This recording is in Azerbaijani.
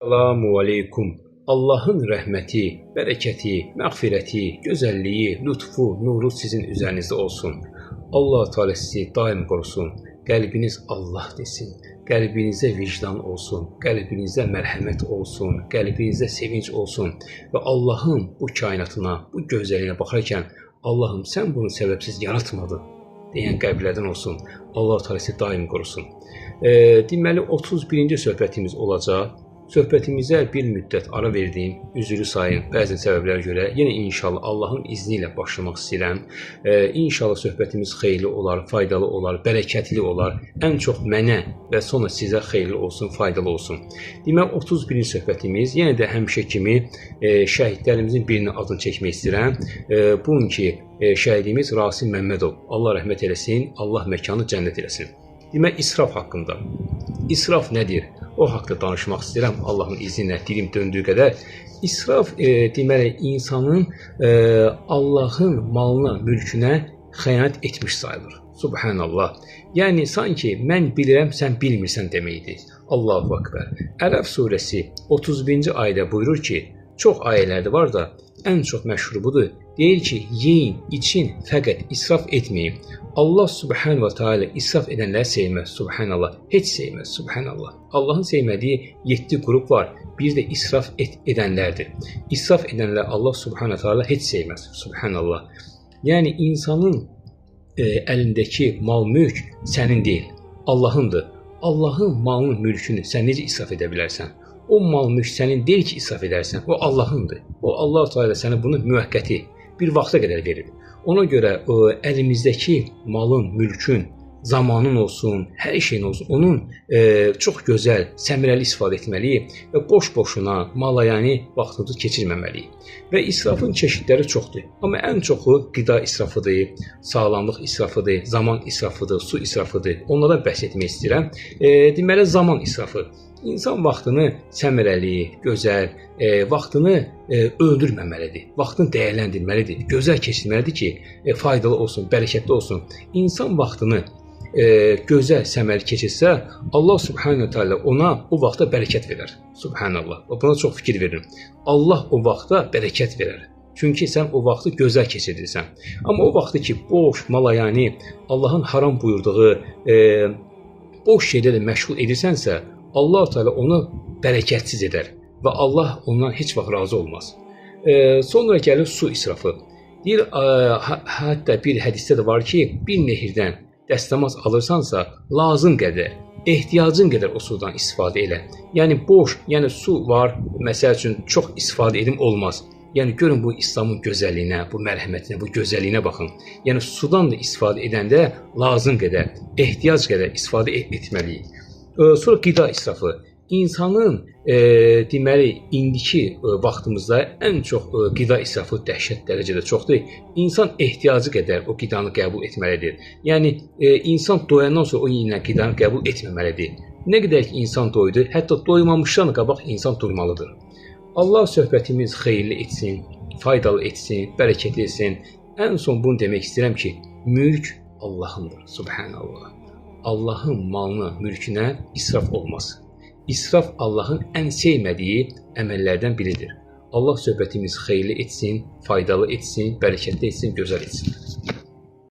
Selamu aleykum. Allahın rəhməti, bərəkəti, məğfirəti, gözəlliyi, lütfu, nuru sizin üzərinizdə olsun. Allah Teala sizi daim qorusun. Qəlbiniz Allah desin. Qəlbinizdə vicdan olsun. Qəlbinizdə mərhəmət olsun. Qəlbinizdə sevinç olsun. Və Allahın bu kainatına, bu gözəlliyinə baxarkən Allahım sən bunu səbəbsiz yaratmadın deyən qəlblərdən olsun. Allah Teala sizi daim qorusun. Deməli 31-ci söhbətimiz olacaq. Söhbətimizə bir müddət ara verdiyim, üzrü sayın, bəzi səbəblərə görə yenə inşallah Allahın izni ilə başlamaq istəyirəm. İnşallah söhbətimiz xeyirli olar, faydalı olar, bərəkətli olar. Ən çox mənə və sonra sizə xeyirli olsun, faydalı olsun. Demək 31-ci söhbətimiz yenə də həmişə kimi şəhidlərimizin birinin adını çəkmək istəyirəm. Bugünkü şəhidimiz Rasim Məmmədov. Allah rəhmət eləsin, Allah məkanı cənnət eləsin. Demək israf haqqında. İsraf nədir? O haqda danışmaq istəyirəm Allahın izni ilə dilim döndüyü qədər. İsraf deməli insanın Allahın malına, mülkünə xəyanət etmiş sayılır. Subhanallah. Yəni sanki mən bilirəm, sən bilmirsən deməkdir. Allahu Akbar. Ərəf surəsi 31-ci ayədə buyurur ki, çox ayələrdə var da, ən çox məşhur budur. Deyir ki, yeyin, için, fəqət israf etməyin. Allah subhanahu wa ta'ala israf edənləri sevməz, subhanallah. Heç sevməz, subhanallah. Allahın sevmədiyi 7 qrup var. Bir də israf edənlərdir. İsraf edənlər Allah subhanahu wa ta'ala heç sevməz, subhanallah. Yəni insanın əlindəki mal, mülk sənin deyil, Allahındır. Allahın malını, mülkünü sən necə israf edə bilərsən? O mal, mülk sənin deyil ki, israf edərsən. O Allahındır. O Allah Teala sənə bunu müvəqqəti bir vaxta qədər verir. Ona görə əlimizdəki malın, mülkün, zamanın olsun, hər şeyin olsun, onun çox gözəl, səmərəli istifadə etməliyik və boş-boşuna, malayani vaxtımızı keçirməməliyik. Və israfın çeşidləri çoxdur. Amma ən çoxu qida israfıdır, sağlamlıq israfıdır, zaman israfıdır, su israfıdır. Onlardan bəhs etmək istəyirəm. Deməli, zaman israfı. İnsan vaxtını səmərəli, gözəl, vaxtını öldürməməlidir, vaxtını dəyərləndirməlidir, gözəl keçirməlidir ki, faydalı olsun, bərəkətli olsun. İnsan vaxtını gözəl, səmərəli keçirsə, Allah subhanahu teala ona o vaxta bərəkət verər. Subhanallah. Buna çox fikir verin. Allah o vaxta bərəkət verər. Çünki sən o vaxtı gözəl keçirdirsən. Amma o vaxtı ki, boş, malayani, Allahın haram buyurduğu boş şeylərlə məşğul edirsənsə, Allah Teala onu bərəkətsiz edər və Allah ondan heç vaxt razı olmaz. Sonra gəlir su israfı. Deyir, hətta bir hədisdə də var ki, bir nehirdən dəstəmaz alırsansa, lazım qədər, ehtiyacın qədər o sudan istifadə elə. Yəni boş, yəni su var, məsəl üçün çox istifadə edim olmaz. Yəni görün bu İslamın gözəlliyinə, bu mərhəmətinə, bu gözəlliyinə baxın. Yəni sudan da istifadə edəndə lazım qədər, ehtiyac qədər istifadə etməliyik. Sonra qida israfı. İnsanın deməli indiki vaxtımızda ən çox qida israfı dəhşət dərəcədə çoxdur. İnsan ehtiyacı qədər o qidanı qəbul etməlidir. Yəni insan doyandan sonra o yeyilən qidanı qəbul etməməlidir. Nə qədər ki insan doydu, hətta doymamışdan qabaq insan durmalıdır. Allah söhbətimiz xeyirli etsin, faydalı etsin, bərəkətli etsin. Ən son bunu demək istəyirəm ki, mülk Allahındır. Subhanallah. Allahın malına, mülkünə israf olmaz. İsraf Allahın ən sevmədiyi əməllərdən biridir. Allah söhbətimiz xeyirli etsin, faydalı etsin, bərəkətli etsin, gözəl etsin.